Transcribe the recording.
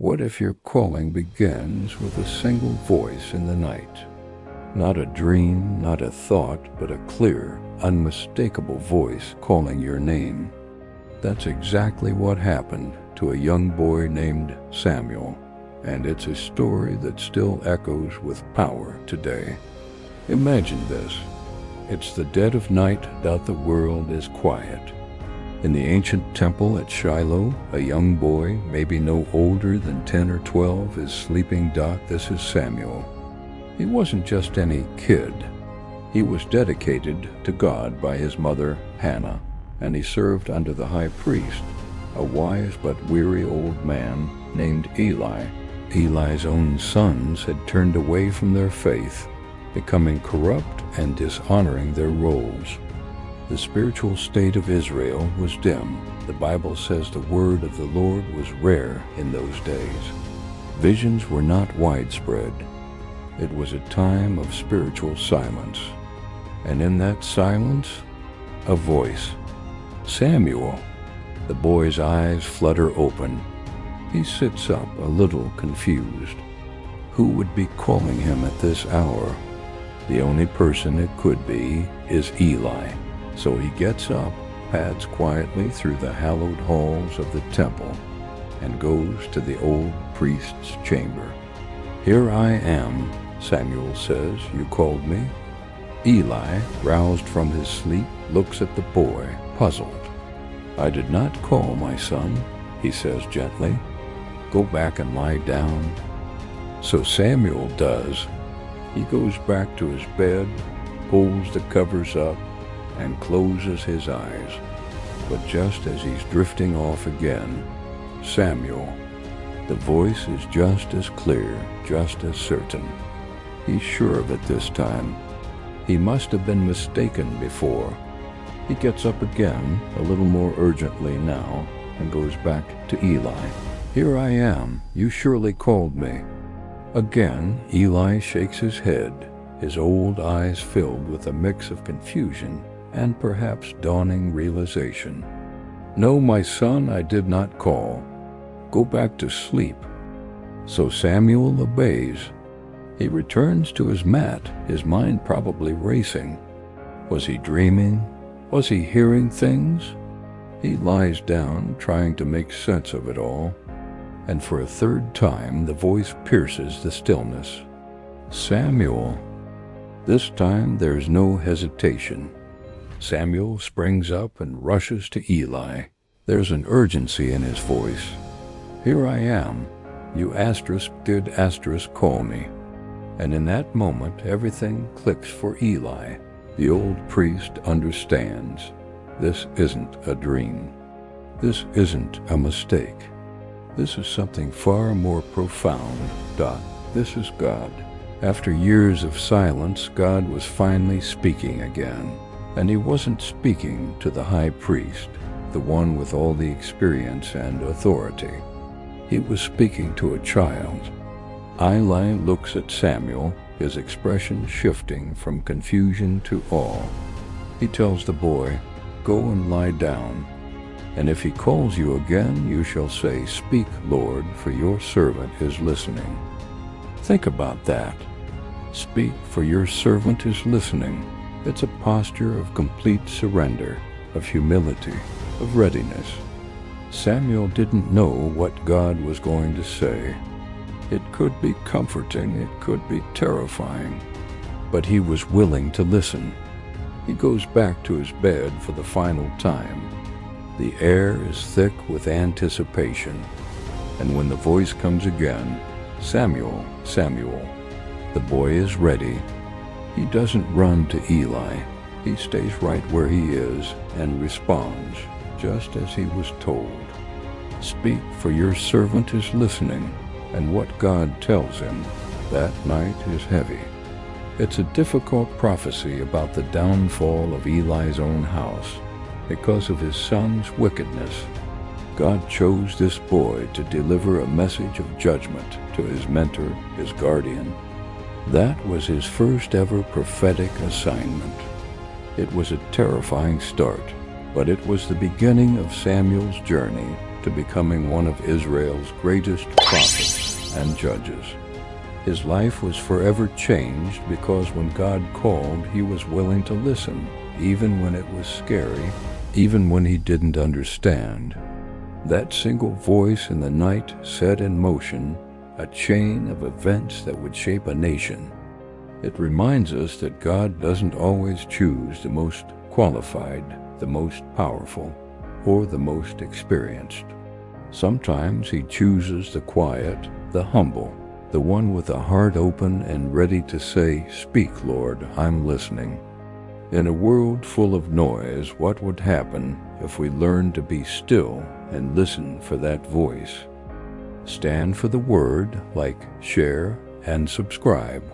What if your calling begins with a single voice in the night? Not a dream, not a thought, but a clear, unmistakable voice calling your name. That's exactly what happened to a young boy named Samuel, and it's a story that still echoes with power today. Imagine this. It's the dead of night, the world is quiet. In the ancient temple at Shiloh, a young boy, maybe no older than 10 or 12, is sleeping. This is Samuel. He wasn't just any kid. He was dedicated to God by his mother, Hannah, and he served under the high priest, a wise but weary old man named Eli. Eli's own sons had turned away from their faith, becoming corrupt and dishonoring their roles. The spiritual state of Israel was dim. The Bible says the word of the Lord was rare in those days. Visions were not widespread. It was a time of spiritual silence. And in that silence, a voice. Samuel. The boy's eyes flutter open. He sits up, a little confused. Who would be calling him at this hour? The only person it could be is Eli. So he gets up, pads quietly through the hallowed halls of the temple, and goes to the old priest's chamber. "Here I am," Samuel says, "you called me?" Eli, roused from his sleep, looks at the boy, puzzled. "I did not call, my son," he says gently. "Go back and lie down." So Samuel does. He goes back to his bed, pulls the covers up, and closes his eyes. But just as he's drifting off again, Samuel, the voice is just as clear, just as certain. He's sure of it this time. He must have been mistaken before. He gets up again, a little more urgently now, and goes back to Eli. "Here I am. You surely called me." Again, Eli shakes his head, his old eyes filled with a mix of confusion and perhaps dawning realization. "No, my son, I did not call. Go back to sleep." So Samuel obeys. He returns to his mat, his mind probably racing. Was he dreaming? Was he hearing things? He lies down, trying to make sense of it all, and for a third time the voice pierces the stillness. "Samuel." This time there's no hesitation. Samuel springs up and rushes to Eli. There's an urgency in his voice. "Here I am. You did call me." And in that moment everything clicks for Eli. The old priest understands. This isn't a dream. This isn't a mistake. This is something far more profound. This is God. After years of silence, God was finally speaking again. And he wasn't speaking to the high priest, the one with all the experience and authority. He was speaking to a child. Eli looks at Samuel, his expression shifting from confusion to awe. He tells the boy, "Go and lie down. And if he calls you again, you shall say, 'Speak, Lord, for your servant is listening.'" Think about that. "Speak, for your servant is listening." It's a posture of complete surrender, of humility, of readiness. Samuel didn't know what God was going to say. It could be comforting, it could be terrifying, but he was willing to listen. He goes back to his bed for the final time. The air is thick with anticipation, and when the voice comes again, "Samuel, Samuel," the boy is ready. He doesn't run to Eli. He stays right where he is and responds just as he was told. "Speak, for your servant is listening." And what God tells him that night is heavy. It's a difficult prophecy about the downfall of Eli's own house because of his son's wickedness. God chose this boy to deliver a message of judgment to his mentor, his guardian. That was his first ever prophetic assignment. It was a terrifying start, but it was the beginning of Samuel's journey, to becoming one of Israel's greatest prophets and judges. His life was forever changed because when God called, he was willing to listen, even when it was scary, even when he didn't understand. That single voice in the night set in motion a chain of events that would shape a nation. It reminds us that God doesn't always choose the most qualified, the most powerful, or the most experienced. Sometimes he chooses the quiet, the humble, the one with a heart open and ready to say, "Speak, Lord, I'm listening." In a world full of noise, what would happen if we learned to be still and listen for that voice? Stand for the word, like, share, and subscribe.